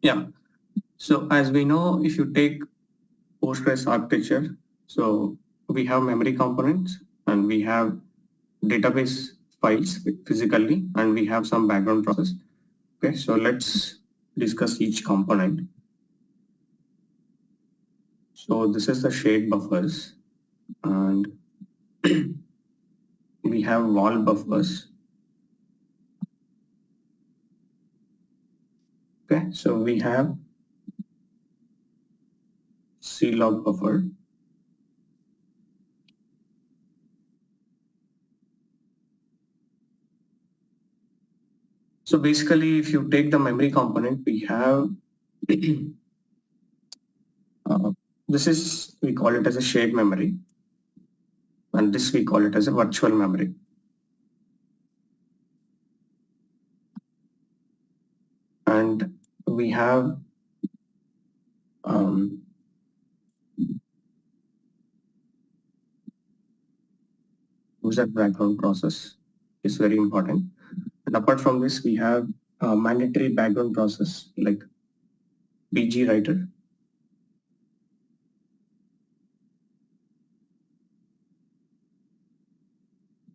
Yeah. So as we know, if you take Postgres architecture, so we have memory components and we have database files physically, and we have some background process. Okay, so let's discuss each component. So this is the shared buffers, and we have wall buffers. Okay, so we have CLog buffer. So basically, if you take the memory component, we have this is, we call it as a shared memory, and this we call it as a virtual memory. And we have user background process is very important. And apart from this, we have mandatory background process like BG writer,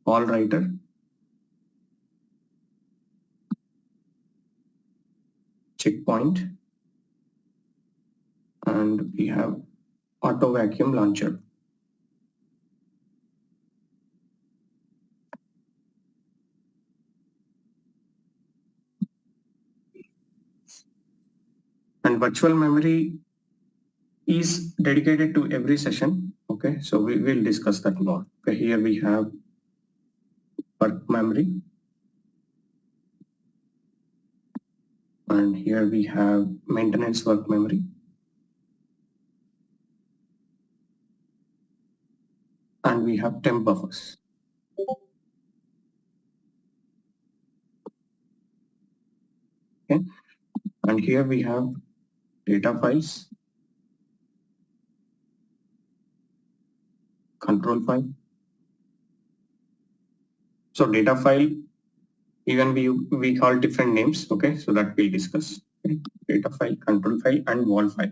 all writer, checkpoint, and we have auto vacuum launcher. And virtual memory is dedicated to every session. Okay, so we will discuss that more. Okay, here we have work memory, and here we have maintenance work memory, and we have temp buffers. Okay, and here we have data files, control file. So data file, even we call different names. Okay, so that we'll discuss. Okay. Data file, control file, and wall file.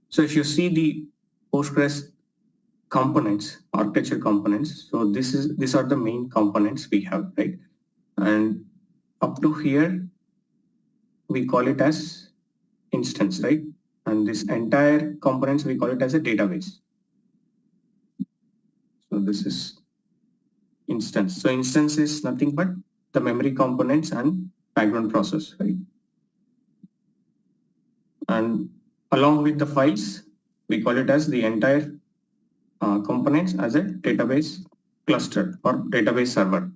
So if you see the Postgres components, architecture components, so these are the main components we have, right? And up to here, we call it as instance, right? And this entire components, we call it as a database. So this is instance. So instance is nothing but the memory components and background process, right? And along with the files, we call it as the entire components as a database cluster or database server.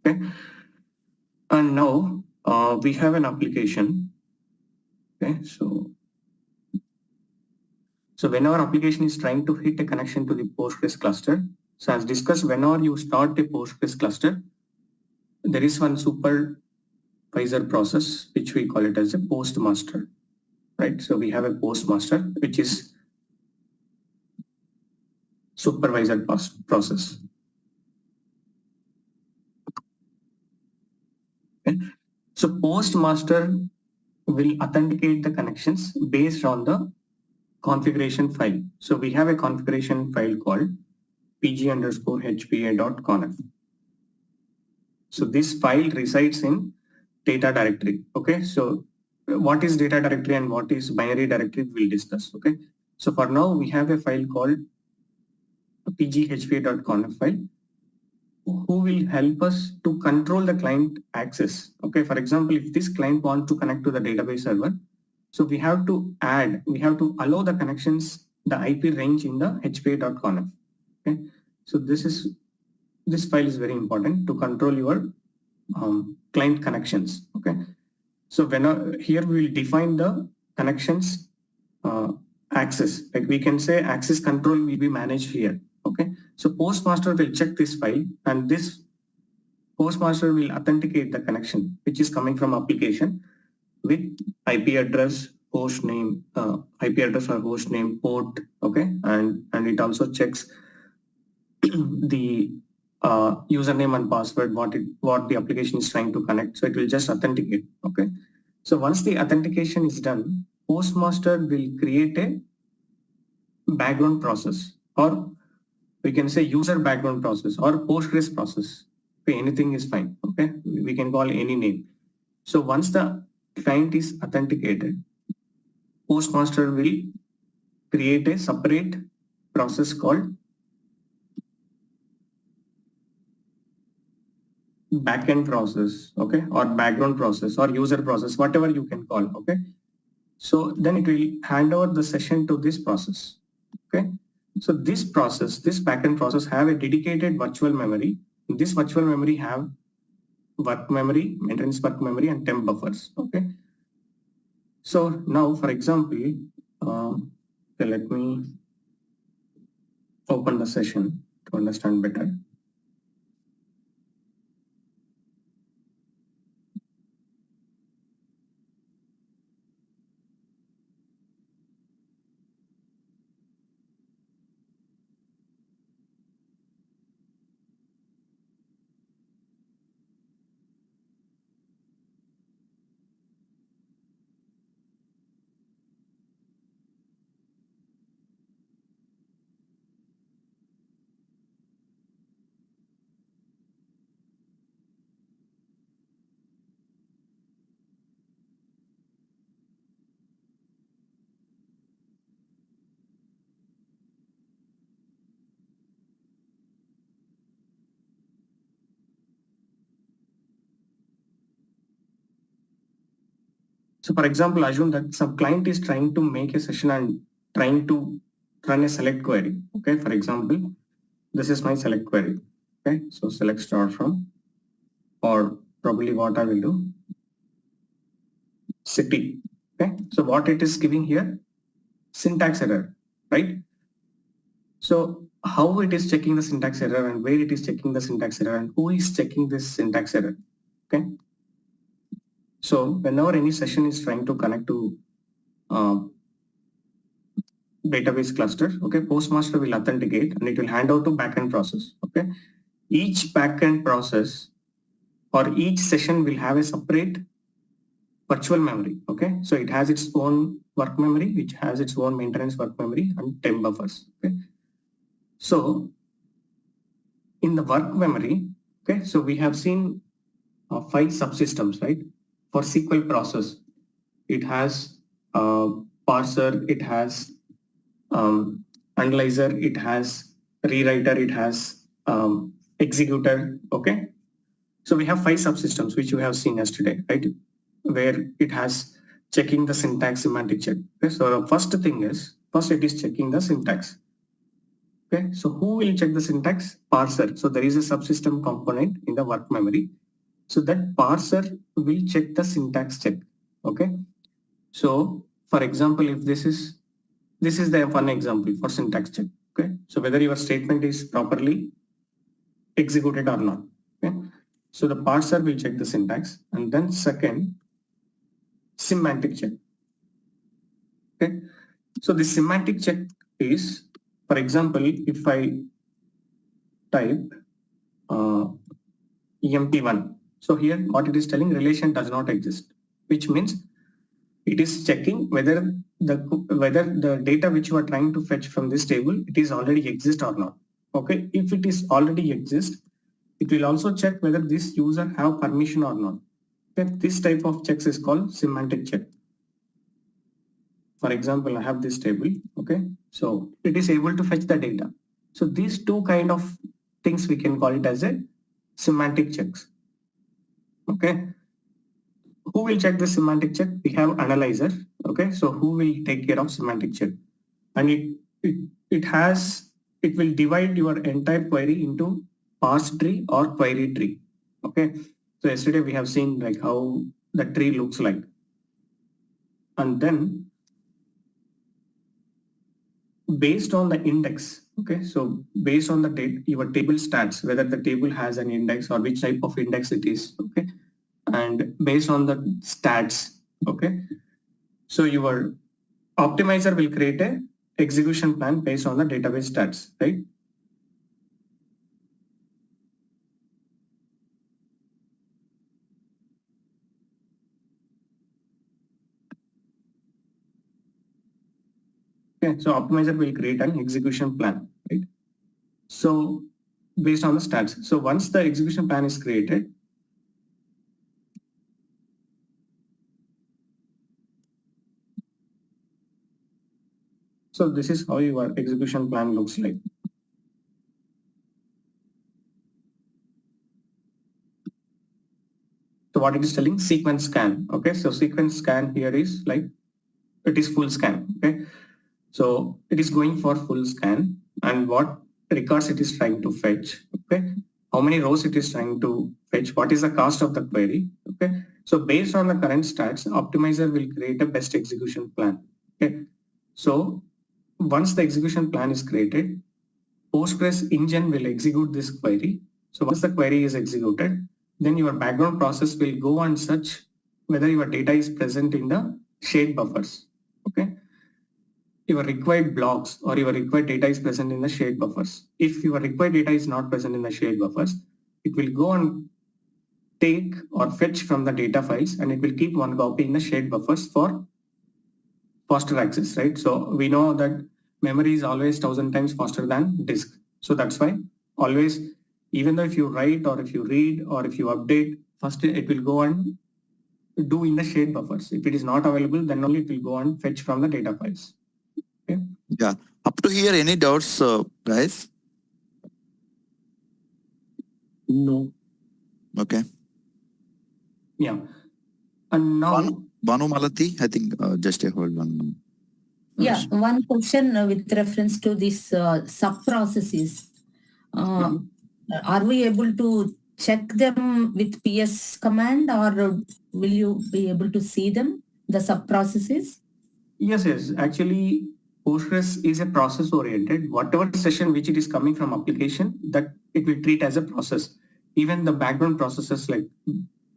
Okay. And now we have an application. Okay. So when our application is trying to hit a connection to the Postgres cluster, so as discussed, whenever you start a Postgres cluster, there is one supervisor process, which we call it as a postmaster, right? So we have a postmaster, which is supervisor process. Okay. So postmaster will authenticate the connections based on the configuration file. So we have a configuration file called pg_hpa.conf. So this file resides in data directory. Okay, so what is data directory and what is binary directory we'll discuss. Okay, so for now we have a file called pghpa.conf file who will help us to control the client access. Okay, for example, if this client wants to connect to the database server, so we have to allow the connections, the IP range in the hpa.conf. Okay, so this file is very important to control your client connections. Okay, so here we will define the connections access. Like we can say access control will be managed here. Okay, so postmaster will check this file, and this postmaster will authenticate the connection which is coming from application with IP address, host name, IP address or host name, port. Okay, and it also checks the username and password, what the application is trying to connect. So it will just authenticate. Okay. So once the authentication is done, Postmaster will create a background process, or we can say user background process or Postgres process. Okay, anything is fine. Okay, we can call any name. So once the client is authenticated, Postmaster will create a separate process called backend process, okay, or background process or user process, whatever you can call. Okay, so then it will hand over the session to this process. Okay, so this process, this backend process, have a dedicated virtual memory. This virtual memory have work memory, maintenance work memory, and temp buffers. Okay, so now, for example, okay, let me open the session to understand better. So for example, assume that some client is trying to make a session and trying to run a select query. Okay, for example, this is my select query. Okay, so select star from, or probably what I will do, city. Okay, so what it is giving here, syntax error, right? So how it is checking the syntax error and where it is checking the syntax error and who is checking this syntax error. Okay, so whenever any session is trying to connect to database cluster, okay, Postmaster will authenticate and it will hand out to backend process. Okay, each backend process or each session will have a separate virtual memory. Okay, so it has its own work memory, which has its own maintenance work memory and temp buffers. Okay, so in the work memory, okay, so we have seen 5 subsystems, right? For SQL process, it has parser, it has analyzer, it has rewriter, it has executor. Okay, so we have 5 subsystems which you have seen yesterday, right? Where it has checking the syntax semantic check. Okay, so the first thing is, first it is checking the syntax. Okay, so who will check the syntax? Parser. So there is a subsystem component in the work memory. So that parser will check the syntax check. Okay, so for example, if this is the one example for syntax check. Okay, so whether your statement is properly executed or not. Okay, so the parser will check the syntax, and then second, semantic check. Okay, so the semantic check is, for example, if I type EMP1, so here what it is telling, relation does not exist, which means it is checking whether the data which you are trying to fetch from this table, it is already exist or not. Okay, if it is already exist, it will also check whether this user have permission or not. Okay, this type of checks is called semantic check. For example, I have this table. Okay, so it is able to fetch the data. So these two kind of things we can call it as a semantic checks. Okay, who will check the semantic check? We have analyzer. Okay, so who will take care of semantic check? And it will divide your entire query into parse tree or query tree. Okay, so yesterday we have seen like how the tree looks like, and then based on the index. Okay, so based on the date, your table stats, whether the table has an index or which type of index it is. Okay, and based on the stats. Okay, so your optimizer will create a execution plan based on the database stats, right? Okay, so optimizer will create an execution plan, right? So based on the stats. So once the execution plan is created, so this is how your execution plan looks like. So what it is telling, sequence scan. Okay, so sequence scan here is like, it is full scan. Okay, so it is going for full scan, and what records it is trying to fetch. Okay, how many rows it is trying to fetch, what is the cost of the query. Okay, so based on the current stats, optimizer will create a best execution plan. Okay, so once the execution plan is created, Postgres engine will execute this query. So once the query is executed, then your background process will go and search whether your data is present in the shared buffers. Okay, your required blocks or your required data is present in the shared buffers. If your required data is not present in the shared buffers, it will go and take or fetch from the data files, and it will keep one copy in the shared buffers for faster access, right? So we know that memory is always 1,000 times faster than disk. So that's why always, even though if you write or if you read or if you update, first it will go and do in the shared buffers. If it is not available, then only it will go and fetch from the data files. Okay. Yeah. Up to here, any doubts, guys? No. Okay. Yeah. And now Banu Malati, I think just a hold on. Yeah, one question with reference to this sub-processes. Are we able to check them with PS command, or will you be able to see them, the sub-processes? Yes. Actually, Postgres is a process oriented. Whatever session which it is coming from application, that it will treat as a process. Even the background processes like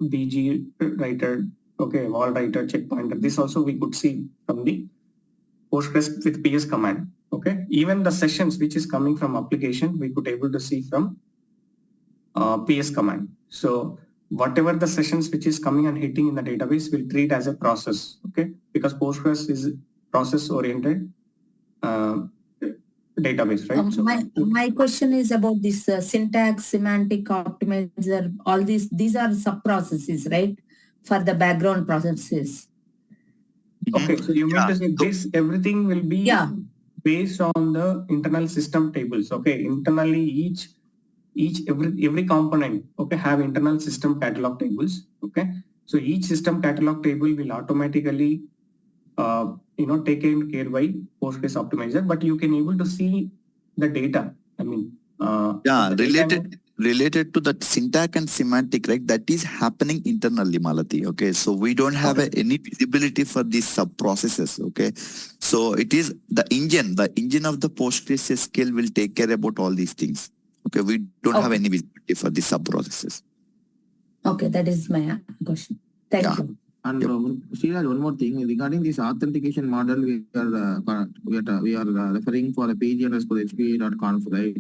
BG writer, okay, wall writer, checkpointer, this also we could see from the Postgres with PS command. Okay, even the sessions which is coming from application, we could able to see from PS command. So whatever the sessions which is coming and hitting in the database will treat as a process. Okay, because Postgres is process oriented database, right? My question is about this syntax, semantic optimizer, all these are sub-processes, right? For the background processes. Okay, so you mean to say this, everything will be based on the internal system tables. Okay, internally every component, okay, have internal system catalog tables. Okay, so each system catalog table will automatically taken care by Postgres optimizer, but you can able to see the data. I mean, related to that syntax and semantic, right? That is happening internally, Malati. Okay, so we don't have any visibility for these sub processes. Okay, so it is the engine of the PostgreSQL will take care about all these things. Okay, we don't have any visibility for these sub processes. Okay, that is my question. Thank you. And Sriraj, one more thing regarding this authentication model, we are referring for a page_hpa.conf, right?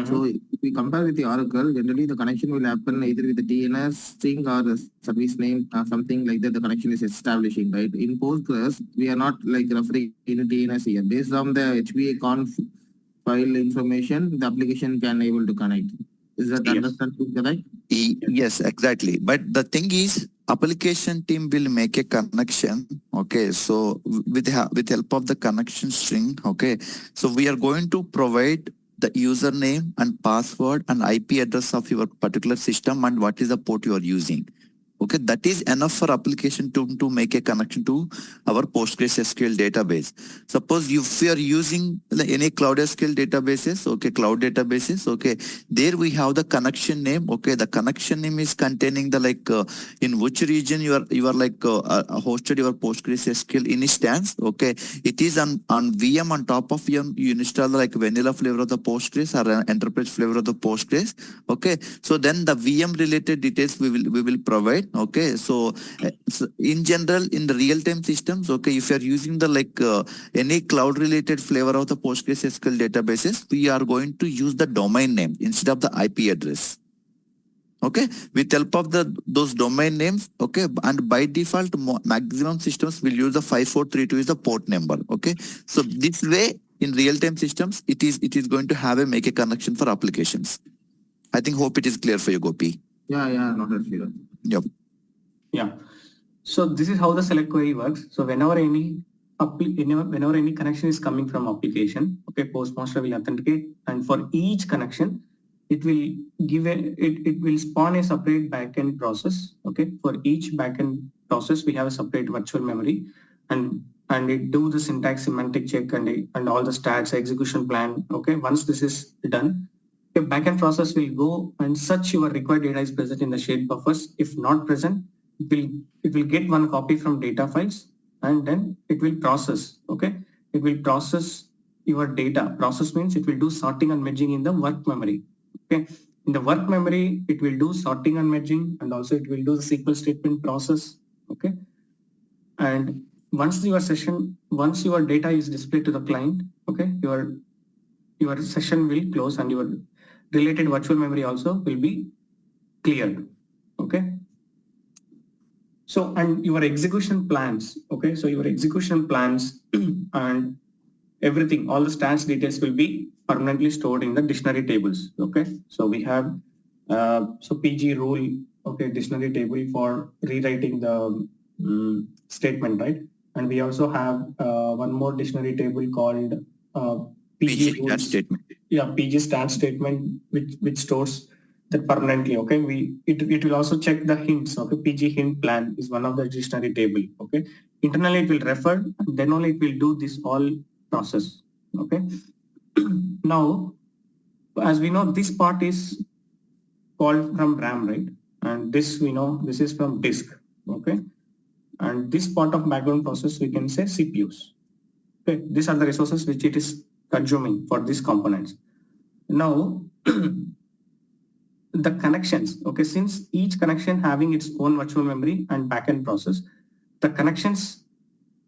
So if we compare with the Oracle, generally the connection will happen either with the DNS string or the service name or something like that. The connection is establishing, right? In Postgres, we are not like referring in DNS here. Based on the HPA.conf file information, the application can able to connect. Is that understanding correct? Yes, exactly. But the thing is, application team will make a connection. Okay, so with help of the connection string. Okay, so we are going to provide the username and password and IP address of your particular system and what is the port you are using. Okay, that is enough for application to make a connection to our PostgreSQL database. Suppose if you are using any Cloud SQL databases, okay, cloud databases, okay, there we have the connection name. Okay, the connection name is containing the in which region you are hosted your PostgreSQL instance. Okay, it is on VM on top of you install like vanilla flavor of the Postgres or an enterprise flavor of the Postgres. Okay, so then the VM related details we will provide. Okay, so in general, in the real-time systems, okay, if you are using the any cloud-related flavor of the PostgreSQL databases, we are going to use the domain name instead of the IP address. Okay, with help of those domain names, okay, and by default maximum systems will use the 5432 is the port number. Okay, so this way in real-time systems it is going to have a make a connection for applications. I think hope it is clear for you, Gopi. Yeah, noted, Sridhar. Yep. Yeah. So this is how the select query works. So whenever any connection is coming from application, okay, Postmaster will authenticate, and for each connection, it will give it will spawn a separate backend process. Okay, for each backend process, we have a separate virtual memory, and it do the syntax semantic check and all the stats execution plan. Okay, once this is done, the backend process will go and search your required data is present in the shared buffers. If not present, it will get one copy from data files, and then it will process. Okay, it will process your data. Process means it will do sorting and merging in the work memory. Okay, in the work memory, it will do sorting and merging, and also it will do the SQL statement process. Okay, and once your data is displayed to the client, okay, your session will close and your related virtual memory also will be cleared. Okay. So, and your execution plans, okay, so your execution plans and everything, all the stats details will be permanently stored in the dictionary tables. Okay, so we have so PG rule, okay, dictionary table for rewriting the statement, right? And we also have one more dictionary table called PG That statement. Yeah, PG stat statement, which stores that permanently. Okay, it will also check the hints. Okay, PG hint plan is one of the dictionary table. Okay, internally it will refer, and then only it will do this all process. Okay, now as we know, this part is called from RAM, right? And this we know this is from disk. Okay, and this part of background process we can say CPUs. Okay, these are the resources which it is consuming for these components. Now the connections, okay, since each connection having its own virtual memory and backend process, the connections,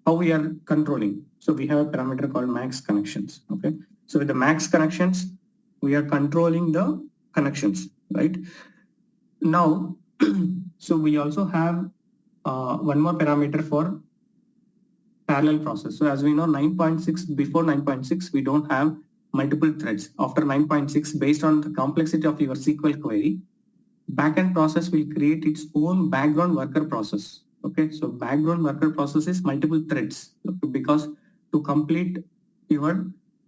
how we are controlling. So we have a parameter called max connections. Okay, so with the max connections, we are controlling the connections, right? Now, so we also have one more parameter for parallel process. So as we know, 9.6, before 9.6, we don't have multiple threads. After 9.6, based on the complexity of your SQL query, backend process will create its own background worker process. Okay, so background worker process is multiple threads, okay, because to complete your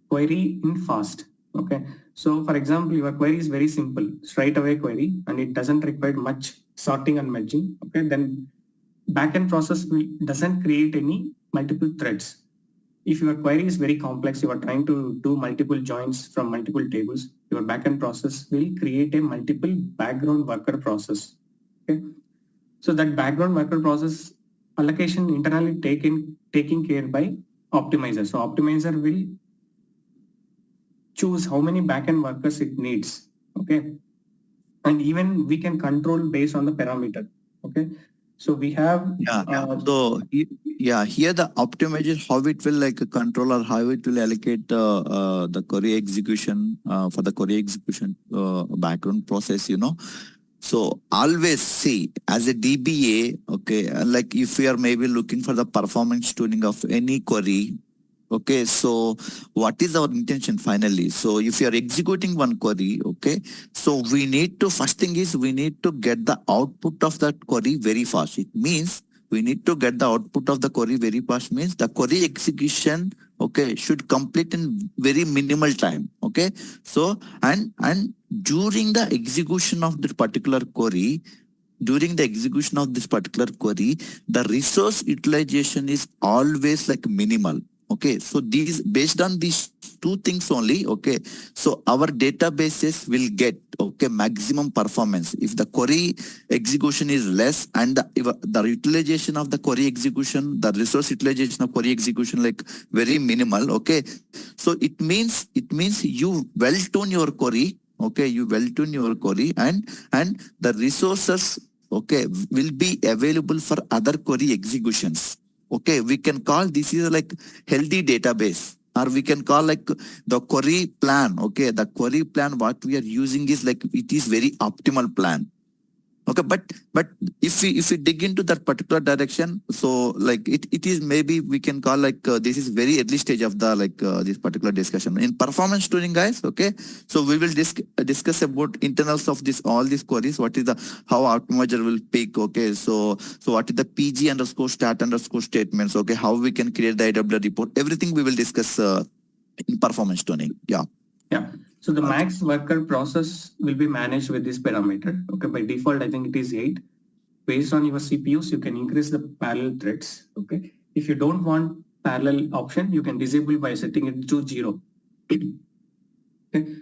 query in fast. Okay, so for example, your query is very simple, straight away query, and it doesn't require much sorting and merging. Okay, then backend process doesn't create any multiple threads. If your query is very complex, you are trying to do multiple joins from multiple tables, your backend process will create a multiple background worker process. Okay, so that background worker process allocation internally taken care by optimizer. So optimizer will choose how many backend workers it needs. Okay, and even we can control based on the parameter. Okay, so we have Here the optimizer, how it will like control or how it will allocate the query execution for the query execution background process, you know. So always see as a DBA, okay, like if you are maybe looking for the performance tuning of any query, okay, so what is our intention finally? So if you are executing one query, okay, so we need to, first thing is we need to get the output of that query very fast. It means we need to get the output of the query very fast, means the query execution, okay, should complete in very minimal time. Okay, so and during the execution of this particular query, the resource utilization is always like minimal. Okay, so these, based on these two things only, okay, so our databases will get, okay, maximum performance. If the query execution is less and the utilization of the query execution, the resource utilization of query execution like very minimal, okay, so it means you well tune your query, okay, and the resources, okay, will be available for other query executions. Okay, we can call this is like healthy database, or we can call like the query plan. Okay, the query plan what we are using is like it is very optimal plan. Okay, but if we dig into that particular direction, so like it is maybe we can call like this is very early stage of the like this particular discussion in performance tuning, guys. Okay, so we will discuss about internals of this all these queries. What is the how optimizer will pick? Okay, so what is the PG underscore stat underscore statements? Okay, how we can create the AWS report? Everything we will discuss in performance tuning. Yeah. Yeah. So the max worker process will be managed with this parameter. Okay, by default, I think it is 8. Based on your CPUs, you can increase the parallel threads. Okay, if you don't want parallel option, you can disable by setting it to 0. Okay.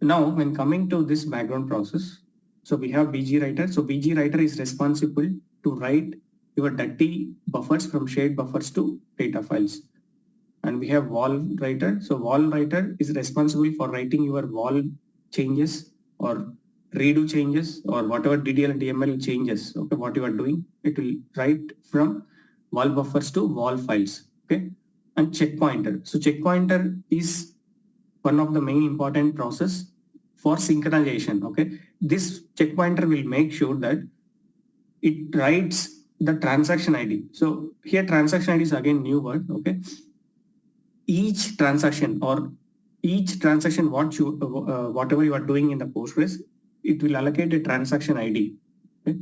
Now, when coming to this background process, so we have BG writer. So BG writer is responsible to write your dirty buffers from shared buffers to data files. And we have wall writer. So wall writer is responsible for writing your wall changes or redo changes or whatever DDL and DML changes. Okay, what you are doing, it will write from wall buffers to wall files. Okay, and checkpointer. So checkpointer is one of the main important process for synchronization. Okay, this checkpointer will make sure that it writes the transaction ID. So here transaction ID is again new word. Okay. Each transaction or each transaction whatever you are doing in the Postgres, it will allocate a transaction ID. Okay?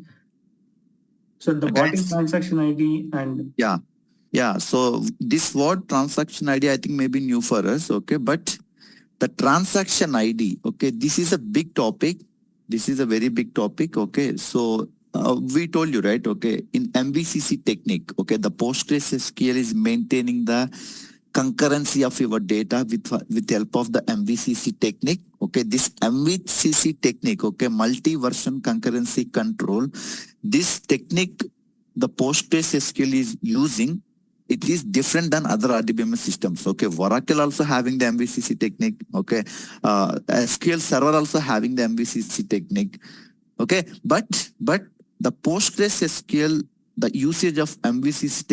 So the what is transaction ID and yeah. So this word transaction ID I think may be new for us. Okay, but the transaction ID. Okay, this is a big topic. This is a very big topic. Okay, so we told you, right? Okay, in MVCC technique. Okay, the PostgreSQL is maintaining the concurrency of your data with help of the MVCC technique. Okay, this MVCC technique, okay, multi-version concurrency control, this technique the PostgreSQL is using, it is different than other RDBMS systems. Okay, Oracle also having the MVCC technique. Okay, SQL Server also having the MVCC technique. Okay, but the PostgreSQL, the usage of MVCC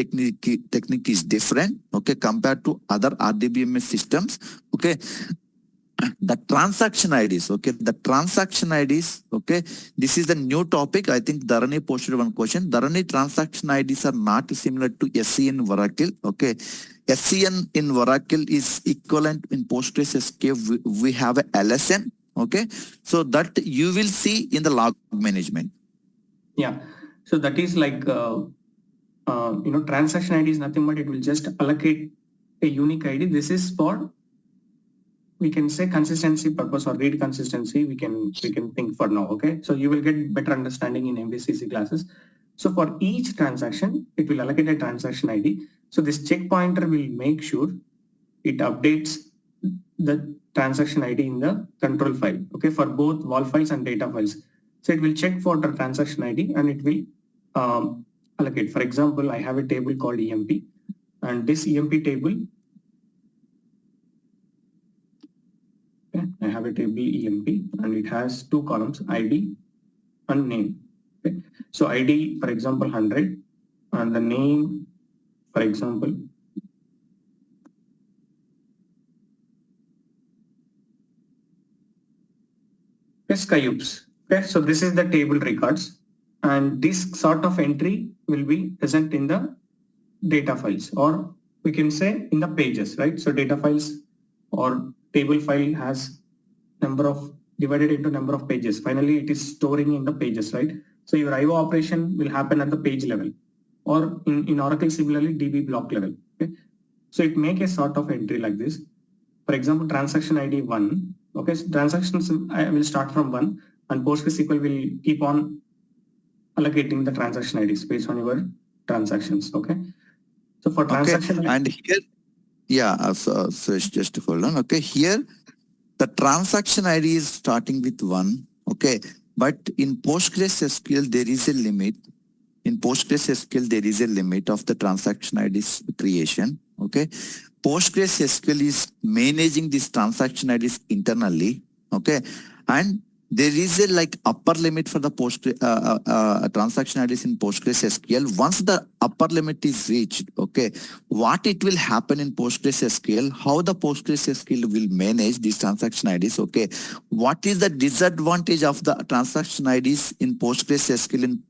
technique is different, okay, compared to other RDBMS systems. Okay, the transaction IDs, okay, the transaction IDs, okay, this is the new topic. I think Dharani posted one question. Dharani, transaction IDs are not similar to SCN in Oracle. Okay, SCN in Oracle is equivalent in PostgreSQL. We have a LSN. Okay, so that you will see in the log management. Yeah. So that is like, transaction ID is nothing but it will just allocate a unique ID. This is for, we can say consistency purpose or read consistency. We can think for now. Okay. So you will get better understanding in MVCC classes. So for each transaction, it will allocate a transaction ID. So this checkpointer will make sure it updates the transaction ID in the control file. Okay. For both wall files and data files. So it will check for the transaction ID and it will allocate. For example, I have a table called EMP, and this EMP table, okay, I have a table EMP and it has 2 columns, ID and name. Okay. So ID, for example, 100, and the name, for example, Skyoops. Okay, so this is the table records. And this sort of entry will be present in the data files, or we can say in the pages, right? So data files or table file has divided into number of pages. Finally, it is storing in the pages, right? So your IO operation will happen at the page level, or in Oracle, similarly, DB block level. Okay. So it make a sort of entry like this. For example, transaction ID 1. Okay, so transactions I will start from 1, and PostgreSQL will keep on allocating the transaction IDs based on your transactions. Okay. So for transaction, and here, yeah, so just hold on. Okay, here the transaction ID is starting with 1. Okay, but in PostgreSQL there is a limit. In PostgreSQL there is a limit of the transaction IDs creation. Okay, PostgreSQL is managing these transaction IDs internally. Okay, and there is a like upper limit for the transaction IDs in PostgreSQL. Once the upper limit is reached, okay, what it will happen in PostgreSQL, how the PostgreSQL will manage these transaction IDs, okay, what is the disadvantage of the transaction IDs in PostgreSQL in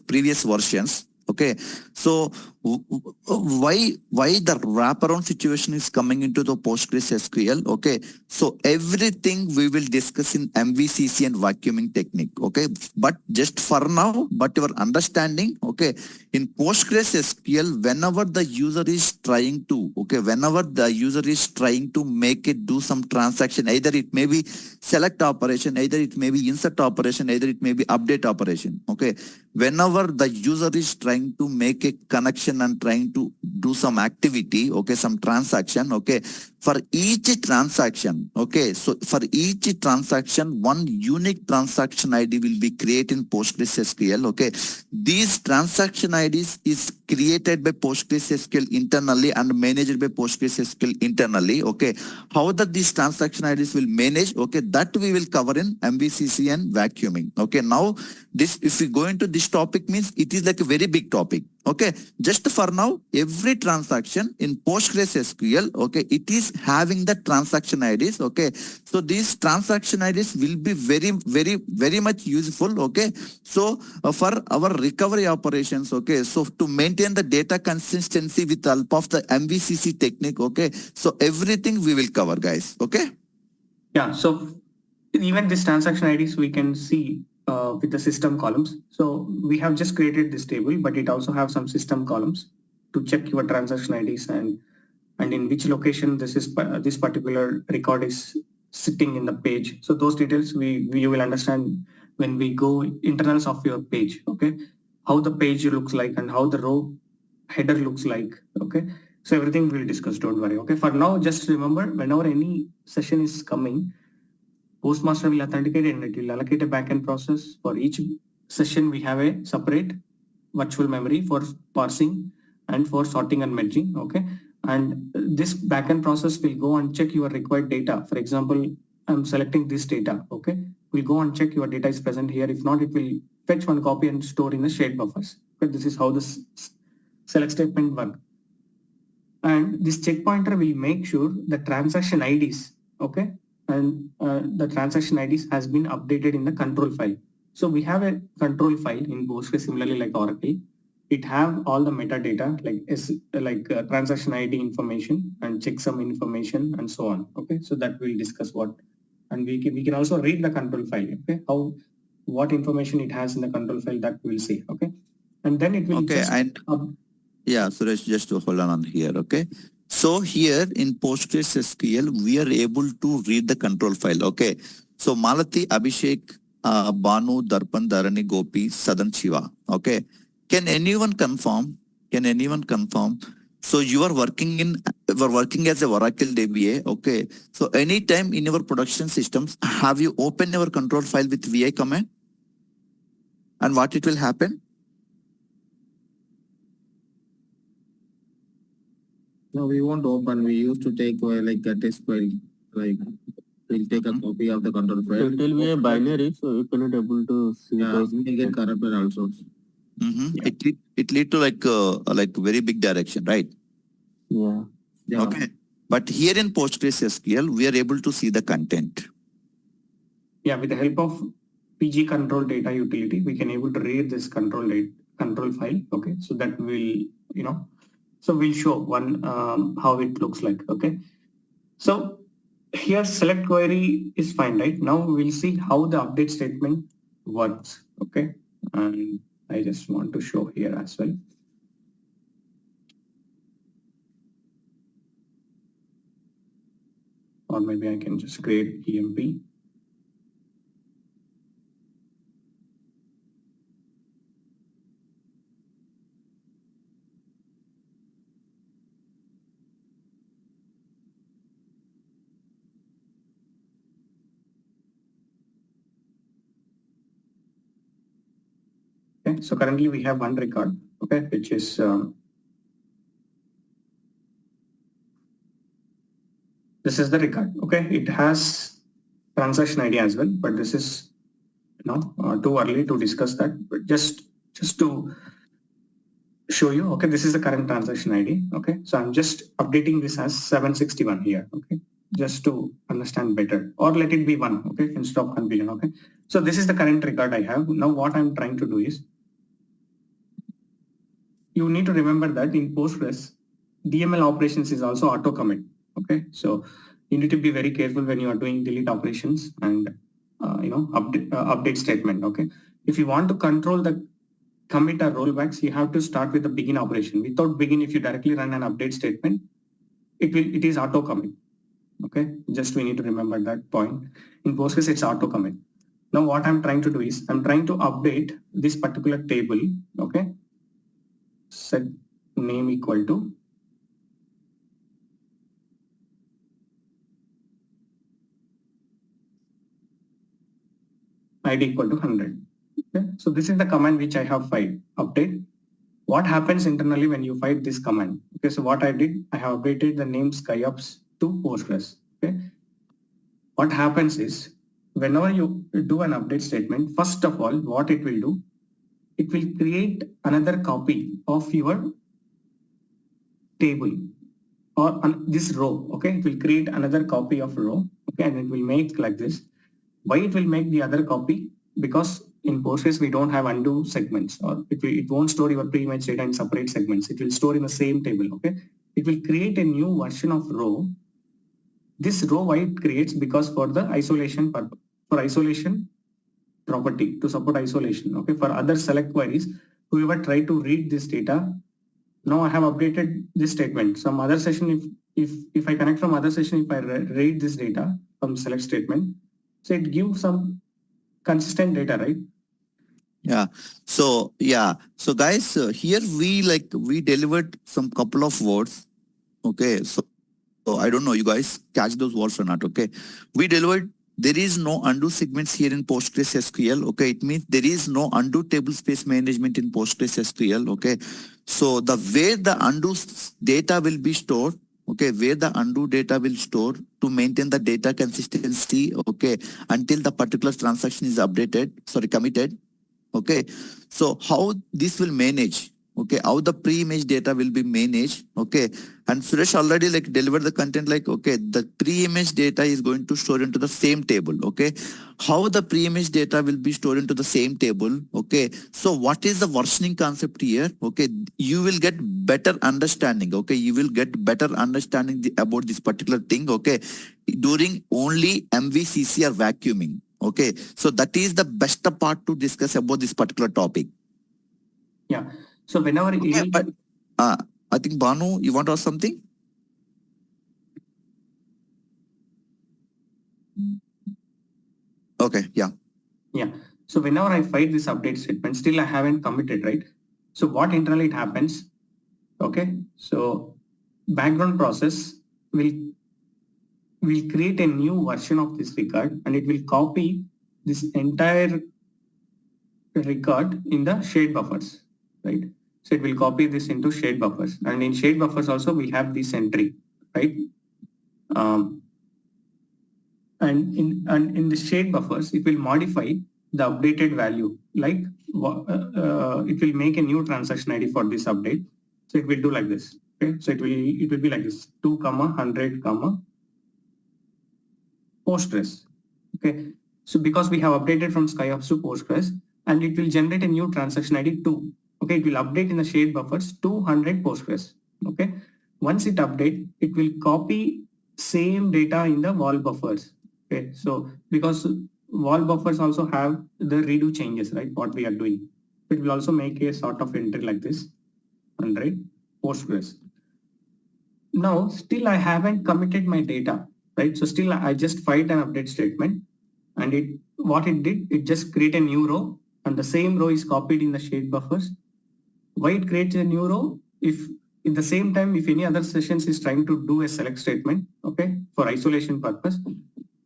previous versions, okay. So why the wraparound situation is coming into the PostgreSQL, okay. So everything we will discuss in MVCC and vacuuming technique, okay. But just for now, but your understanding, okay, in PostgreSQL, whenever the user is trying to, okay, whenever the user is trying to make it do some transaction, either it may be select operation, either it may be insert operation, either it may be update operation, okay. Whenever the user is trying to make a connection and trying to do some activity, okay, some transaction, okay, for each transaction, okay, so for each transaction, one unique transaction ID will be created in PostgreSQL, okay. These transaction IDs is created by PostgreSQL internally and managed by PostgreSQL internally, okay. How that these transaction IDs will manage, okay, that we will cover in MVCC and vacuuming, okay. Now, this, if we go into this topic, means it is like a very big topic, okay. Just for now, every transaction in PostgreSQL, okay, it is having the transaction IDs, okay. So these transaction IDs will be very much useful, okay. So for our recovery operations, okay, so to maintain the data consistency with the help of the MVCC technique, okay, so everything we will cover, guys, okay. Yeah, so even this transaction IDs we can see with the system columns. So we have just created this table, but it also have some system columns to check your transaction IDs and in which location this particular record is sitting in the page. So those details we will understand when we go internals of your page, okay, how the page looks like and how the row header looks like, okay. So everything we'll discuss, don't worry, okay. For now, just remember, whenever any session is coming, Postmaster will authenticate and it will allocate a backend process. For each session, we have a separate virtual memory for parsing and for sorting and merging, okay. And this backend process will go and check your required data. For example, I'm selecting this data, okay. We'll go and check your data is present here. If not, it will fetch one copy and store in the shared buffers. Okay, this is how this select statement works. And this check pointer will make sure the transaction IDs, okay, and the transaction IDs has been updated in the control file. So we have a control file in Postgres, similarly like Oracle. It have all the metadata like transaction ID information and checksum information and so on. Okay, so that we'll discuss what, and we can also read the control file. Okay, what information it has in the control file, that we'll see. Okay, and then it will Okay, and yeah, Suresh, just to hold on here, okay. So here in PostgreSQL, we are able to read the control file, okay. So Malati, Abhishek, Banu, Darpan, Dharani, Gopi, Sadan, Shiva, okay. Can anyone confirm? So you are working as a Oracle DBA, okay. So anytime in your production systems, have you opened your control file with VI command? And what it will happen? No, we won't open. We used to take like a test file. Like we'll take a copy of the control file. It will be a binary, so you cannot able to see Yeah, those. it may get corrupted also. Yeah. It lead to like very big direction, right? Yeah. Yeah. Okay. But here in PostgreSQL, we are able to see the content. Yeah, with the help of PG control data utility, we can able to read this control file. Okay, so that will so we'll show one how it looks like. Okay, so here select query is fine, right? Now we'll see how the update statement works. Okay, and I just want to show here as well. Or maybe I can just create EMP. Okay, so currently we have one record, okay, which is this is the record. Okay, it has transaction ID as well, but this is too early to discuss that, but just to show you, okay, this is the current transaction ID. Okay, so I'm just updating this as 761 here. Okay, just to understand better, or let it be 1. Okay, instead of confusion. Okay, so this is the current record I have. Now what I'm trying to do is, you need to remember that in Postgres, DML operations is also auto commit. Okay, so you need to be very careful when you are doing delete operations and update statement. Okay, if you want to control the commit or rollbacks, you have to start with the begin operation. Without begin, if you directly run an update statement, it is auto commit. Okay, just we need to remember that point. In Postgres, it's auto commit. Now what I'm trying to do is, I'm trying to update this particular table. Okay, set name equal to ID equal to 100. Okay, so this is the command which I have filed, update. What happens internally when you file this command? Okay, so what I did, I have updated the name SkyOps to Postgres. Okay, what happens is, whenever you do an update statement, first of all, what it will do, it will create another copy of your table or this row. Okay, it will create another copy of row. Okay, and it will make like this. Why it will make the other copy? Because in Postgres, we don't have undo segments, or it won't store your pre-image data in separate segments. It will store in the same table. Okay, it will create a new version of row. This row, why it creates? Because for the isolation purpose, for isolation property, to support isolation. Okay, for other select queries, whoever try to read this data, now I have updated this statement. Some other session, if I connect from other session, if I read this data from select statement, so it gives some consistent data, right? Yeah. So guys, here we delivered some couple of words. Okay. So I don't know, you guys catch those words or not. Okay. We delivered, there is no undo segments here in Postgres SQL. Okay. It means there is no undo table space management in Postgres SQL. Okay. So the way the undo data will be stored, okay, where the undo data will store to maintain the data consistency, okay, until the particular transaction is committed. Okay, so how this will manage, okay, how the pre-image data will be managed, okay, and Suresh already delivered the content okay, the pre-image data is going to store into the same table. Okay, how the pre-image data will be stored into the same table. Okay, so what is the versioning concept here? Okay, you will get better understanding. Okay, you will get better understanding about this particular thing. Okay, during only MVCC or vacuuming. Okay, so that is the best part to discuss about this particular topic. Yeah. So whenever but I think Banu, you want to ask something? Okay, yeah. Yeah. So whenever I find this update statement, still I haven't committed, right? So what internally it happens? Okay. So background process will create a new version of this record, and it will copy this entire record in the shared buffers, right? So it will copy this into shared buffers, and in shared buffers also we have this entry, right? And in the shared buffers, it will modify the updated value, like it will make a new transaction ID for this update. So it will do like this. Okay, so it will be like this: 2, 100, Postgres. Okay, so because we have updated from SkyOps to Postgres, and it will generate a new transaction ID 2. Okay, it will update in the shared buffers 200 Postgres. Okay, once it update, it will copy same data in the wall buffers. Okay, so because wall buffers also have the redo changes, right? What we are doing, it will also make a sort of entry like this, 100 Postgres. Now, still I haven't committed my data, right? So still I just filed an update statement, and what it did, it just create a new row, and the same row is copied in the shared buffers. Why it creates a new row? If in the same time, if any other sessions is trying to do a select statement, okay, for isolation purpose,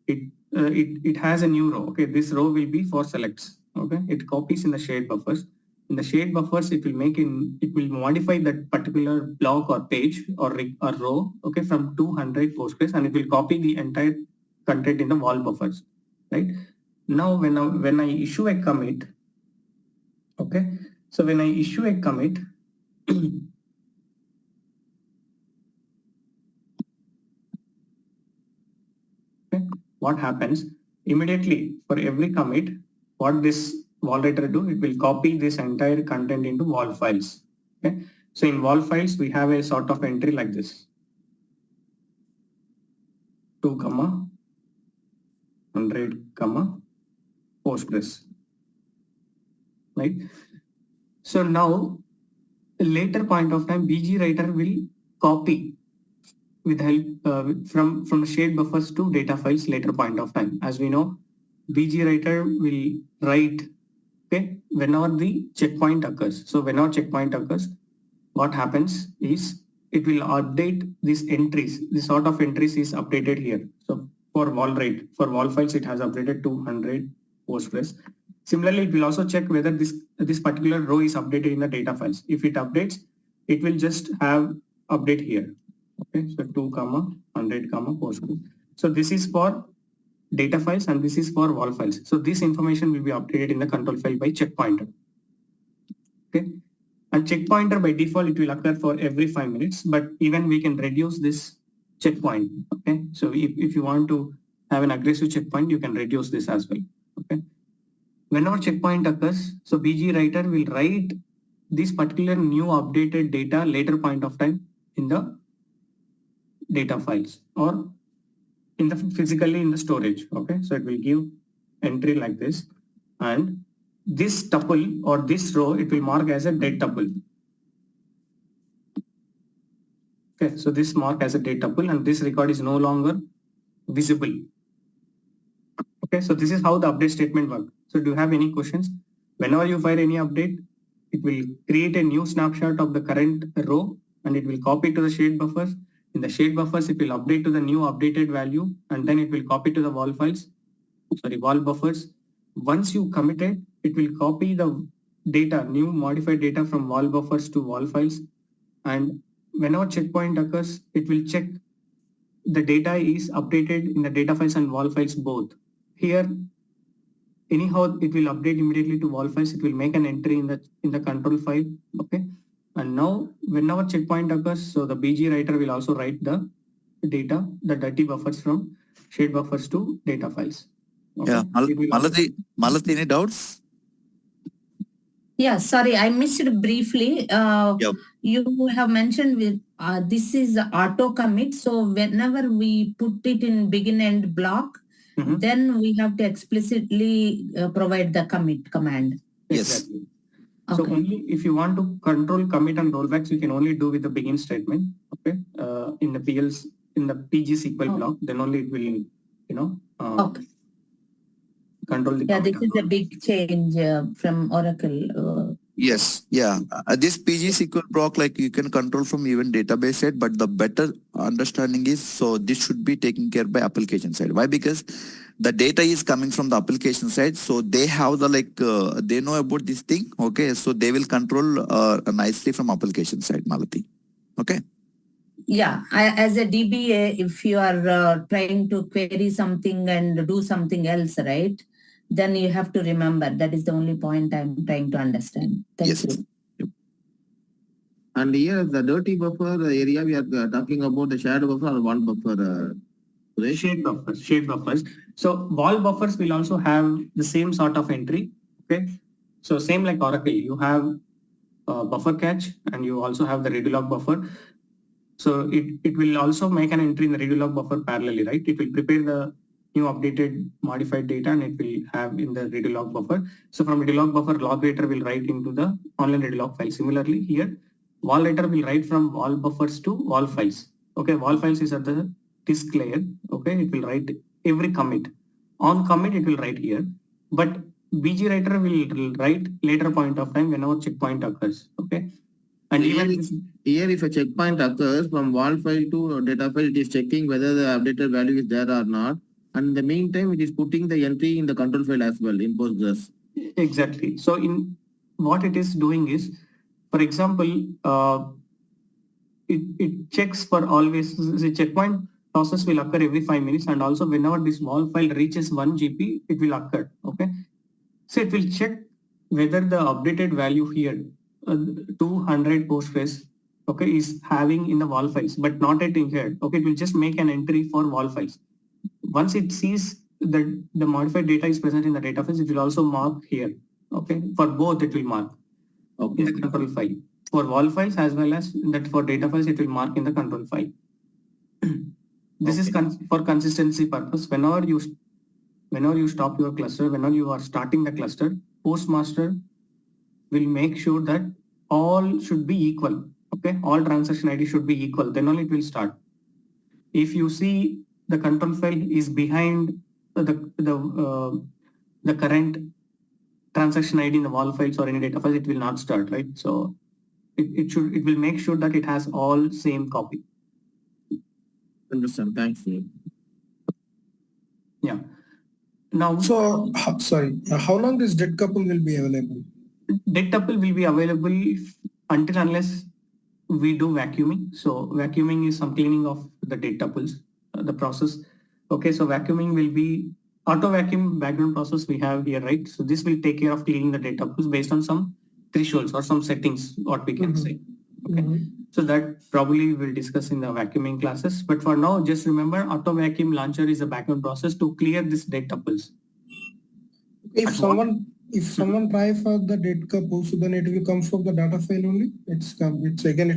it has a new row. Okay, this row will be for selects. Okay, it copies in the shared buffers. In the shared buffers, it will modify that particular block or page or row, okay, from 200 Postgres, and it will copy the entire content in the wall buffers, right? now when I issue a commit, okay, so when I issue a commit, okay, what happens immediately for every commit, what this wall writer do, it will copy this entire content into wall files. Okay, so in wall files we have a sort of entry like this, 2, 100, Postgres, right? So now later point of time, BG writer will copy with help from shared buffers to data files later point of time. As we know, BG writer will write, okay, whenever the checkpoint occurs. So whenever checkpoint occurs, what happens is it will update these entries. This sort of entries is updated here. So for wall files, it has updated 200 Postgres. Similarly, it will also check whether this particular row is updated in the data files. If it updates, it will just have update here. Okay, so 2, 100, Postgres. So this is for data files and this is for wall files. So this information will be updated in the control file by checkpointer. Okay, and checkpointer by default it will occur for every 5 minutes, but even we can reduce this checkpoint. Okay, so if you want to have an aggressive checkpoint, you can reduce this as well. Okay, whenever checkpoint occurs, so BG writer will write this particular new updated data later point of time in the data files or in the physically in the storage. Okay, so it will give entry like this, and this tuple or this row it will mark as a dead tuple. Okay, so this mark as a dead tuple and this record is no longer visible. Okay, so this is how the update statement works. So do you have any questions? Whenever you fire any update, it will create a new snapshot of the current row and it will copy to the shared buffers. In the shared buffers, it will update to the new updated value and then it will copy to the wall buffers. Once you commit it will copy the data, new modified data from wall buffers to wall files. And whenever checkpoint occurs, it will check the data is updated in the data files and wall files both. Here, anyhow, it will update immediately to wall files. It will make an entry in the control file. Okay. And now whenever checkpoint occurs, so the BG writer will also write the data, the dirty buffers from shared buffers to data files. Okay. Yeah, It will Malathi, any doubts? Yeah, sorry, I missed it briefly. Yep. You have mentioned with this is auto commit. So whenever we put it in begin end block, Mhm. then we have to explicitly provide the commit command. Yes. Exactly. So Okay. only if you want to control commit and rollbacks, you can only do with the begin statement. Okay, in the PG SQL Oh. block, then only it will, Okay. control the Yeah, commit this and is a rollback. big change from Oracle. Yes, yeah. This PG SQL block, like you can control from even database side, but the better understanding is, so this should be taken care by application side. Why? Because the data is coming from the application side, so they have the they know about this thing. Okay, so they will control nicely from application side, Malathi. Okay. Yeah, as a DBA, if you are trying to query something and do something else, right? Then you have to remember that is the only point I'm trying to understand. Thank Yes. you. And here the dirty buffer area, we are talking about the shared buffer or one buffer. Shared buffers. So wall buffers will also have the same sort of entry. Okay, so same like Oracle, you have buffer cache and you also have the ReadyLog buffer. So it will also make an entry in the ReadyLog buffer parallelly, right? It will prepare the new updated modified data and it will have in the ReadyLog buffer. So from ReadyLog buffer, log writer will write into the online ReadyLog file. Similarly here, wall writer will write from wall buffers to wall files. Okay, wall files is at the disk layer. Okay, it will write every commit. On commit, it will write here. But BG writer will write later point of time whenever checkpoint occurs. Okay. And Here, if a checkpoint occurs from wall file to data file, it is checking whether the updated value is there or not. And in the meantime, it is putting the entry in the control file as well in Postgres. Exactly. So in what it is doing is, for example, it checks for always the checkpoint process will occur every 5 minutes, and also whenever this wall file reaches 1 GB, it will occur. Okay, so it will check whether the updated value here, 200 Postgres, okay, is having in the wall files, but not at in here. Okay, it will just make an entry for wall files. Once it sees that the modified data is present in the data files, it will also mark here. Okay, for both it will mark in the control file. For wall files as well as that for data files, it will mark in the control file. This is for consistency purpose. Whenever you stop your cluster, whenever you are starting the cluster, Postmaster will make sure that all should be equal. Okay, all transaction ID should be equal. Then only it will start. If you see the control file is behind the current transaction ID in the wall files or any data files, it will not start, right? So it will make sure that it has all same copy. Understand. Thanks. Yeah. Now, So, how long this dead couple will be available? dead tuple will be available until unless we do vacuuming. So vacuuming is some cleaning of the dead tuples, the process. Okay, so vacuuming will be auto vacuum background process we have here, right? So this will take care of cleaning the dead tuples based on some thresholds or some settings, what we can say. Okay, so that probably we'll discuss in the vacuuming classes. But for now, just remember auto vacuum launcher is a background process to clear this dead tuples. If someone try for the dead couple, so then it will come from the data file only. It's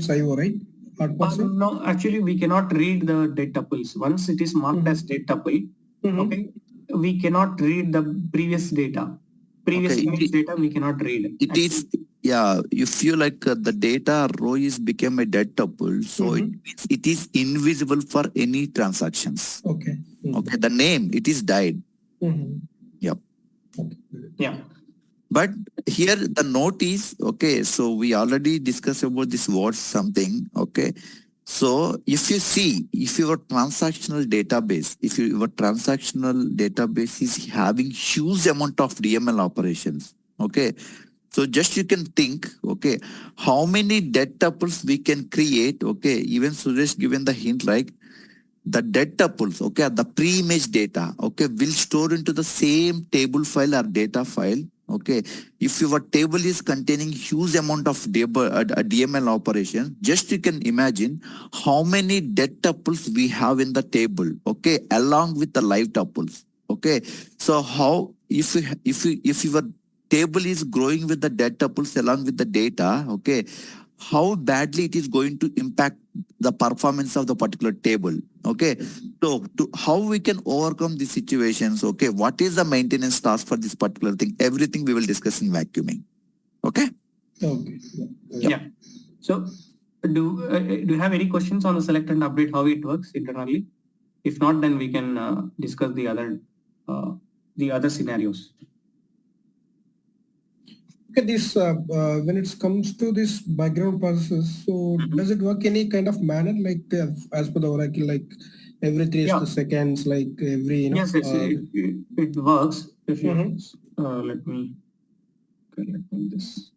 IO, right? No, actually we cannot read the dead tuples. Once it is marked as dead tuple, okay, we cannot read the previous data. Previous image data we cannot read. It is, yeah, you feel like the data row is become a dead tuple, so it means it is invisible for any transactions. Okay. Okay, the name, it is died. Yep. Yeah. But here the note is, okay, so we already discussed about this word something, okay. So if you see, if your transactional database is having huge amount of DML operations, okay. So just you can think, okay, how many dead tuples we can create, okay. Even Suresh given the hint like the dead tuples, okay, the pre-image data, okay, will store into the same table file or data file. Okay, if your table is containing huge amount of DML operation, just you can imagine how many dead tuples we have in the table, okay, along with the live tuples. Okay, so how if your table is growing with the dead tuples along with the data, okay, how badly it is going to impact the performance of the particular table. Okay, so how we can overcome these situations, okay, what is the maintenance task for this particular thing, everything we will discuss in vacuuming. Okay. Okay. Yeah. So do you have any questions on the select and update, how it works internally? If not, then we can discuss the other scenarios. Okay, this when it comes to this background processes, so does it work any kind of manner, like as per the Oracle, like every 3 seconds, like every Yes, it works. If you let me this.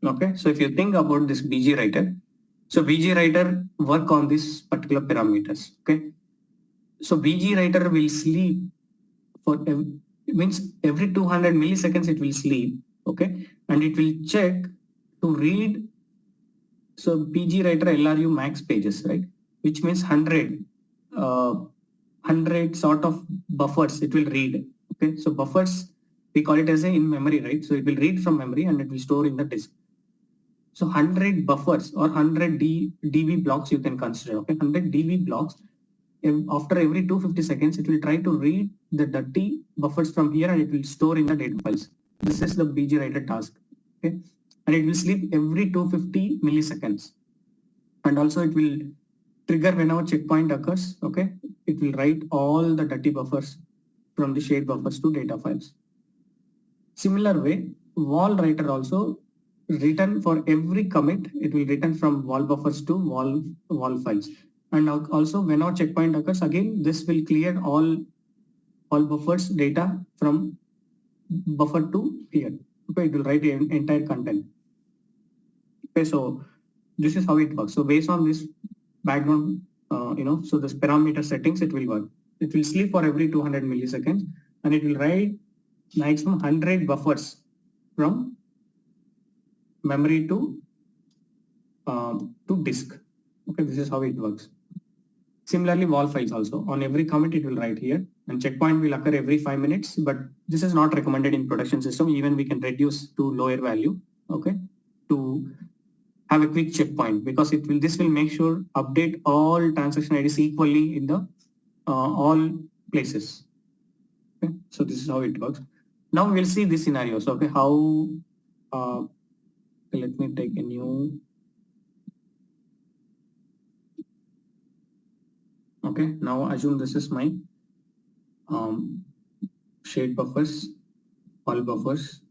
Okay, so if you think about this BG writer, so BG writer work on this particular parameters. Okay, so BG writer will sleep for it means every 200 milliseconds it will sleep. Okay, and it will check to read. So BG writer LRU max pages, right? Which means 100 sort of buffers it will read. Okay, so buffers we call it as a in memory, right? So it will read from memory and it will store in the disk. So 100 buffers or 100 DB blocks you can consider. Okay, 100 DB blocks. After every 250 seconds, it will try to read the dirty buffers from here and it will store in the data files. This is the BG writer task. Okay, and it will sleep every 250 milliseconds. And also it will trigger whenever checkpoint occurs. Okay, it will write all the dirty buffers from the shared buffers to data files. Similar way, wall writer also return for every commit, it will return from wall buffers to wall files. And also when our checkpoint occurs, again, this will clear all buffers data from buffer to here. Okay, it will write the entire content. Okay, so this is how it works. So based on this background, so this parameter settings, it will work. It will sleep for every 200 milliseconds, and it will write maximum 100 buffers from memory to disk. Okay, this is how it works. Similarly, wall files also. On every commit, it will write here, and checkpoint will occur every 5 minutes, but this is not recommended in production system. Even we can reduce to lower value, okay, to have a quick checkpoint, because this will make sure update all transaction IDs equally in the all places. Okay, so this is how it works. Now we'll see these scenarios. Okay, how? Let me take a new. Okay, now assume this is my shade buffers, all buffers,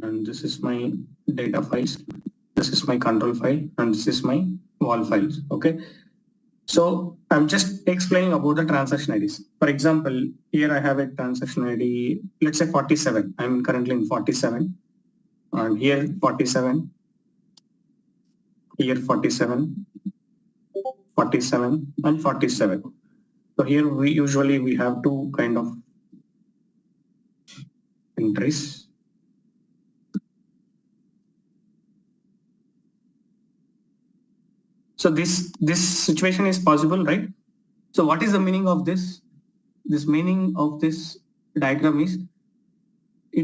and this is my data files. This is my control file, and this is my wall files. Okay, so I'm just explaining about the transaction IDs. For example, here I have a transaction ID, let's say 47. I'm currently in 47, and here 47, here 47, 47, and 47. So here we usually have two kind of entries. So this situation is possible, right? So what is the meaning of this? This meaning of this diagram is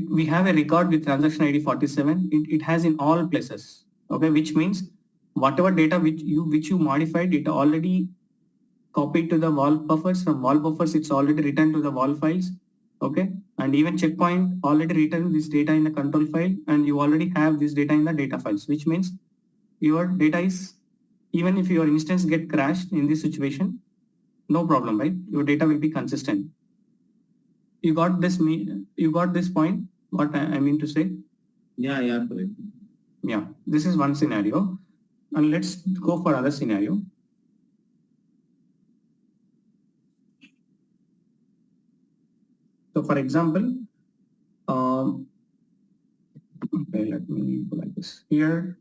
we have a record with transaction ID 47. It has in all places. Okay, which means whatever data which you modified, it already copied to the wall buffers. From wall buffers, it's already written to the wall files. Okay, and even checkpoint already written this data in the control file, and you already have this data in the data files, which means your data is, even if your instance get crashed in this situation, no problem, right? Your data will be consistent. You got this point, what I mean to say? Yeah, correct. Yeah, this is one scenario. And let's go for other scenario. So for example, okay, let me go like this. Here,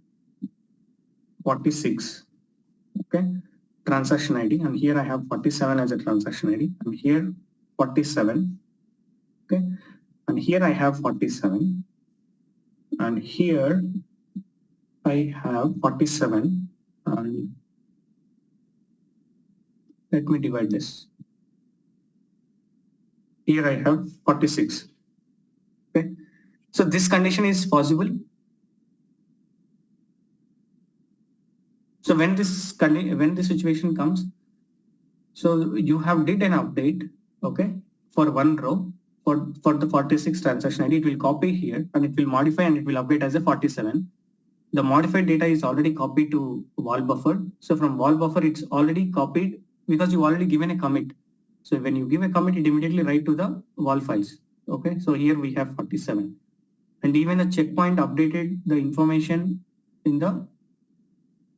46, okay, transaction ID, and here I have 47 as a transaction ID, and here 47, okay, and here I have 47, and here I have 47, and let me divide this. Here I have 46. Okay, so this condition is possible. So when this situation comes, so you have did an update, okay, for one row for the 46 transaction ID, it will copy here and it will modify and it will update as a 47. The modified data is already copied to wall buffer. So from wall buffer, it's already copied because you've already given a commit. So when you give a commit, it immediately write to the wall files. Okay, so here we have 47, and even the checkpoint updated the information in the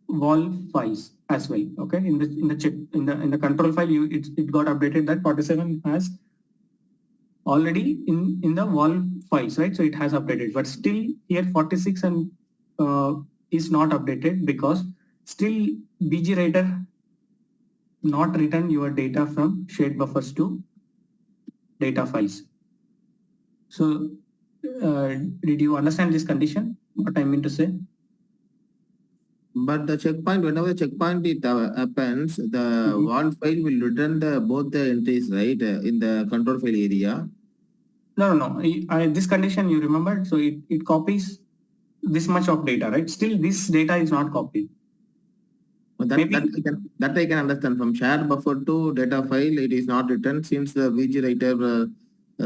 wall files as well. Okay, in the control file, it got updated that 47 has already in the wall files, right? So it has updated, but still here 46 and is not updated because still BG writer not return your data from shared buffers to data files. So did you understand this condition? What I mean to say? But the checkpoint, whenever the checkpoint it happens, the wall file will return both the entries, right, in the control file area. No. This condition you remember, so it copies this much of data, right? Still, this data is not copied. But that I can understand. From shared buffer to data file, it is not written since the VG writer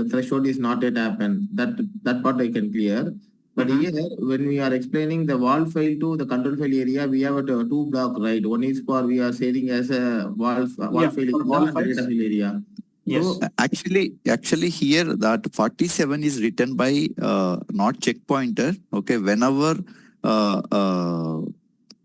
threshold is not yet happened. That part I can clear. But here, when we are explaining the wall file to the control file area, we have two blocks, right? One is for we are saving as a wall file area and data file area. Yes. So actually here that 47 is written by not checkpointer. Okay, whenever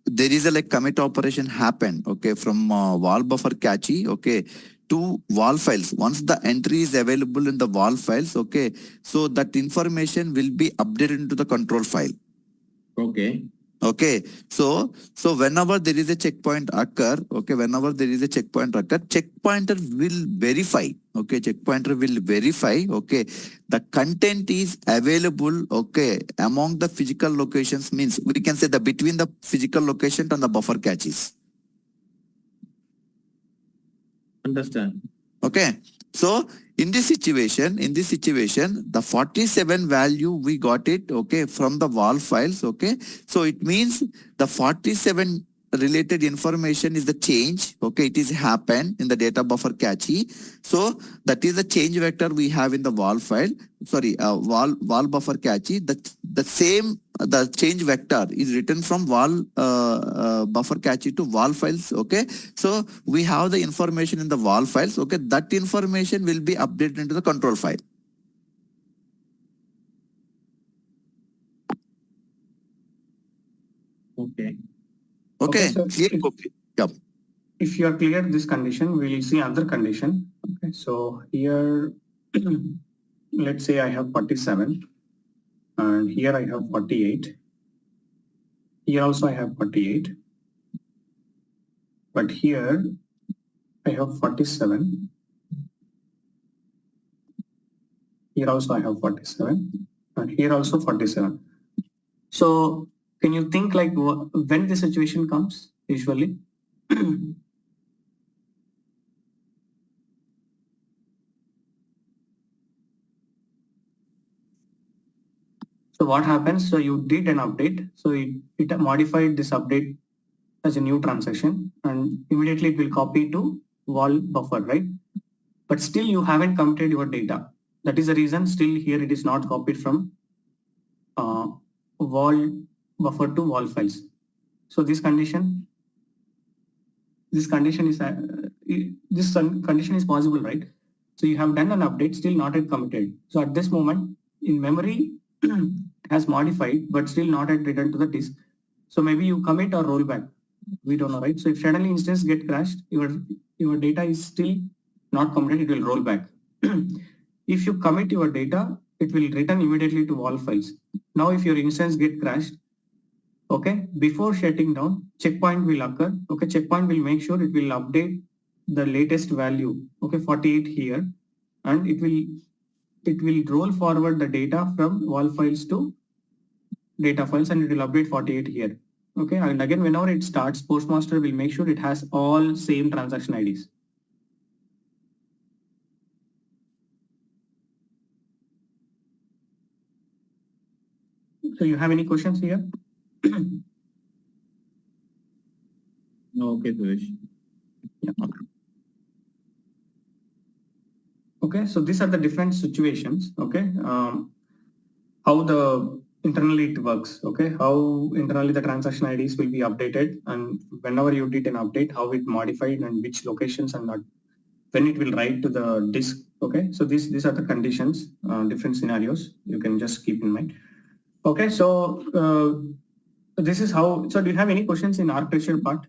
there is a like commit operation happen, okay, from wall buffer cache, okay, to wall files. Once the entry is available in the wall files, okay, so that information will be updated into the control file. Okay. Okay, so whenever there is a checkpoint occur, okay, whenever there is a checkpoint occur, checkpointer will verify, okay, checkpointer will verify, okay, the content is available, okay, among the physical locations, means we can say the between the physical location and the buffer caches. Understand. Okay, so in this situation, the 47 value we got it, okay, from the wall files, okay. So it means the 47 related information is the change, okay, it is happened in the data buffer cache. So that is the change vector we have in the wall file, sorry, wall buffer cache. The change vector is written from wall buffer cache to wall files, okay. So we have the information in the wall files, okay, that information will be updated into the control file. Okay. Okay, so clear? Okay. Yeah. if you are clear this condition, we will see another condition. Okay, so here, let's say I have 47 and here I have 48. Here also I have 48. But here I have 47. Here also I have 47 and here also 47. So can you think like when the situation comes usually? So what happens? So you did an update. So it modified this update as a new transaction and immediately it will copy to wall buffer, right? But still you haven't committed your data. That is the reason still here it is not copied from wall buffer to wall files. So this condition is condition is possible, right? So you have done an update, still not yet committed. So at this moment in memory it has modified, but still not yet returned to the disk. So maybe you commit or roll back. We don't know, right? So if suddenly instance get crashed, your data is still not committed, it will roll back. If you commit your data, it will return immediately to wall files. Now if your instance get crashed, okay, before shutting down, checkpoint will occur. Okay, checkpoint will make sure it will update the latest value, okay, 48 here, and it will roll forward the data from wall files to data files and it will update 48 here. Okay, and again whenever it starts, Postmaster will make sure it has all same transaction IDs. So you have any questions here? No, okay, Suresh. Yeah. Okay, so these are the different situations. Okay, how the internally it works. Okay, how internally the transaction IDs will be updated, and whenever you did an update, how it modified and which locations and not when it will write to the disk. Okay, so these are the conditions, different scenarios you can just keep in mind. Okay, so this is how. So do you have any questions in architecture part?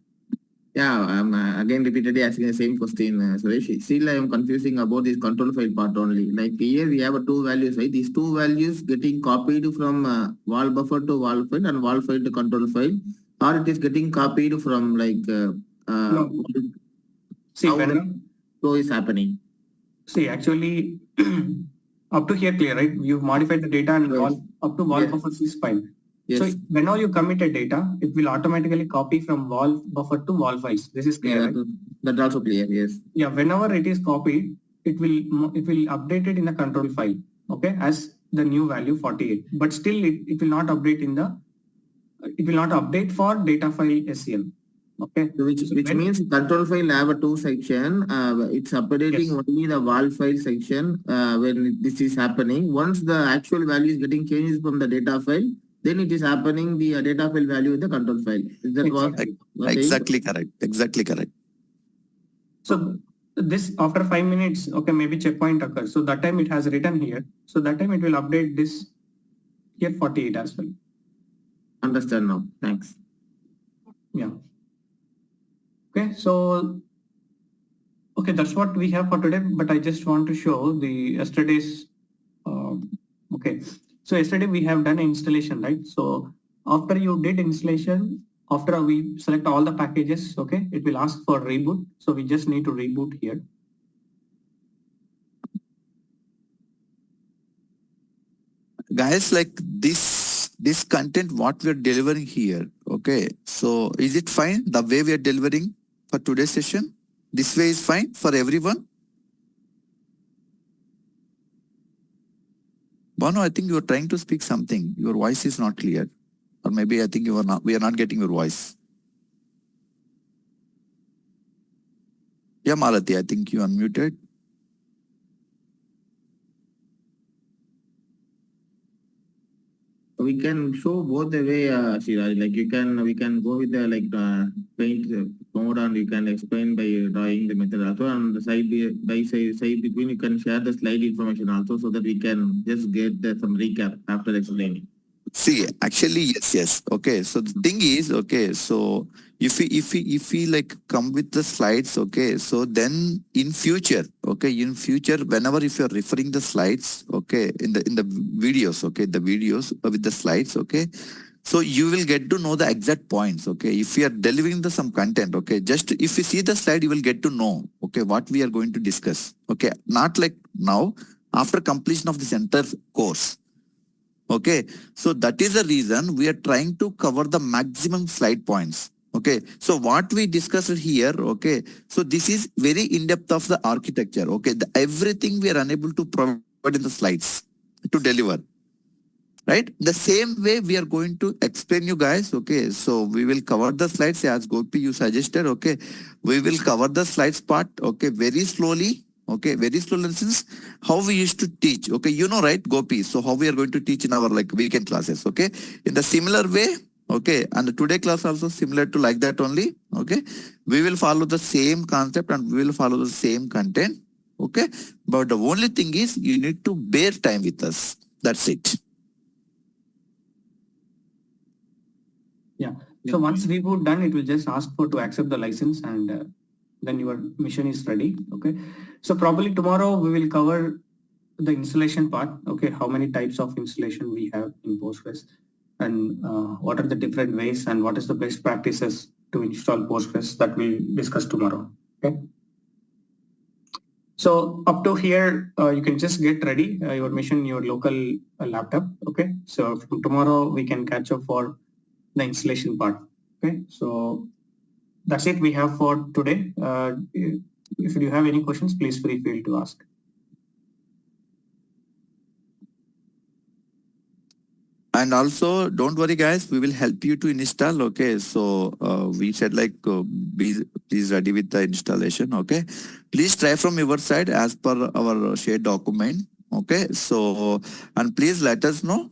Yeah, I'm again repeatedly asking the same question, Suresh. Still, I am confusing about this control file part only. Like here, we have two values, right? These two values getting copied from wall buffer to wall file and wall file to control file, or it is getting copied from like No. See, how when the flow is happening. see actually up to here clear, right? You've modified the data and Yes. up to wall Yes. buffer is fine. Yes. So whenever you commit a data, it will automatically copy from wall buffer to wall files. This is clear, Yeah, right? that's also clear. Yes. Yeah, whenever it is copied, it will update it in the control file, okay, as the new value 48. But still it will not update in the it will not update for data file SCL. Okay. So which when- means control file have a two section. It's updating Yes. only the wall file section when this is happening. Once the actual value is getting changed from the data file, then it is happening the data file value in the control file. Is that Exactly. what saying? Exactly correct. Exactly correct. So this after 5 minutes, okay, maybe checkpoint occurs. So that time it has written here. So that time it will update this here 48 as well. Understand now. Thanks. Yeah. Okay, so okay, that's what we have for today. But I just want to show the yesterday's. Okay, so yesterday we have done installation, right? So after you did installation, after we select all the packages, okay, it will ask for reboot. So we just need to reboot here. Guys, like this content what we're delivering here, okay, so is it fine the way we are delivering for today's session? This way is fine for everyone? Bono, I think you are trying to speak something. Your voice is not clear, or maybe I think you are not. We are not getting your voice. Yeah, Malati, I think you unmuted. We can show both the way, Siraj. Like we can go with the paint mode, and you can explain by drawing the method also, and the side by side between you can share the slide information also, so that we can just get some recap after explaining. See, actually, yes. Okay, so the thing is, okay, so if we like come with the slides, okay, so then in future, whenever if you're referring the slides, okay, in the videos, okay, the videos with the slides, okay, so you will get to know the exact points, okay. If we are delivering the some content, okay, just if you see the slide, you will get to know, okay, what we are going to discuss, okay, not like now, after completion of this entire course. Okay, so that is the reason we are trying to cover the maximum slide points. Okay, so what we discussed here, okay, so this is very in-depth of the architecture. Okay, everything we are unable to provide in the slides to deliver. Right, the same way we are going to explain you guys. Okay, so we will cover the slides as Gopi you suggested. Okay, we will cover the slides part. Okay, very slowly. Okay, very slowly since how we used to teach. Okay, you know, right, Gopi? So how we are going to teach in our like weekend classes. Okay, in the similar way. Okay, and the today class also similar to like that only. Okay, we will follow the same concept and we will follow the same content. Okay, but the only thing is you need to bear time with us. That's it. Yeah. So once reboot done, it will just ask for to accept the license, and then your mission is ready. Okay, so probably tomorrow we will cover the installation part. Okay, how many types of installation we have in Postgres, and what are the different ways, and what is the best practices to install Postgres, that we'll discuss tomorrow. Okay, so up to here you can just get ready your mission, your local laptop. Okay, so from tomorrow we can catch up for the installation part. Okay, so that's it we have for today. If you have any questions, please feel free to ask. And also, don't worry, guys. We will help you to install. Okay, so we said like please ready with the installation. Okay, please try from your side as per our shared document. Okay, so and please let us know.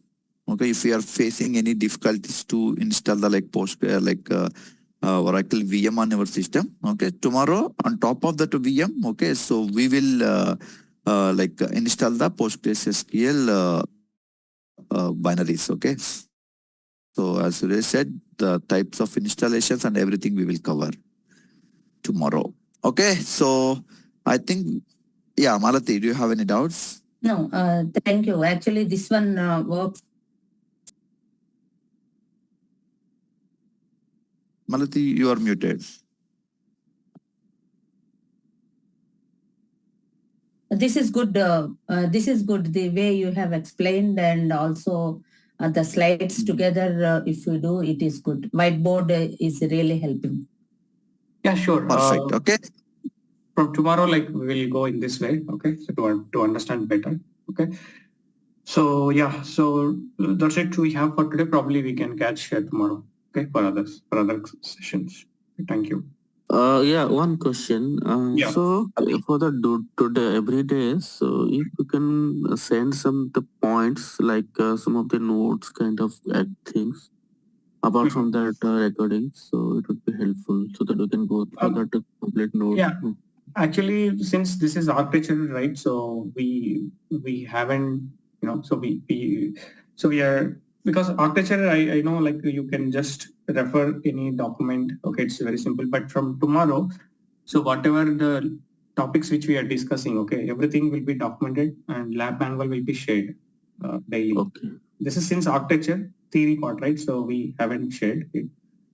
Okay, if you are facing any difficulties to install the like Oracle VM on our system. Okay, tomorrow on top of that VM. Okay, so we will install the PostgreSQL binaries. Okay, so as Suresh said, the types of installations and everything we will cover tomorrow. Okay, so I think, yeah, Malati, do you have any doubts? No, thank you. Actually, this one works. Malati, you are muted. This is good. This is good. The way you have explained, and also the slides together. If you do, it is good. Whiteboard is really helping. Yeah, sure. Perfect. Okay. From tomorrow, like we will go in this way. Okay, so to understand better. Okay. So yeah, so that's it we have for today. Probably we can catch tomorrow. Okay, for other sessions. Thank you. Yeah, one question. Yeah. So for the today every day, so if you can send some the points like some of the notes kind of things apart from that recording, so it would be helpful so that we can go through that complete note. Yeah. Actually, since this is architecture, right? So we haven't, so we are because architecture, I know like you can just refer any document. Okay, it's very simple. But from tomorrow, so whatever the topics which we are discussing, okay, everything will be documented and lab manual will be shared daily. Okay. This is since architecture theory part, right? So we haven't shared it,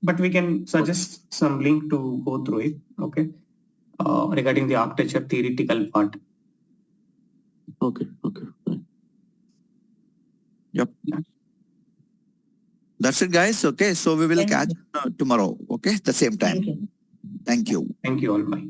but we can suggest some link to go through it. Okay, regarding the architecture theoretical part. Okay. Okay. Fine. That's it, guys. Okay, so we will Thank catch tomorrow. Okay, the same time. Thank you. Thank you. Thank you all. Bye.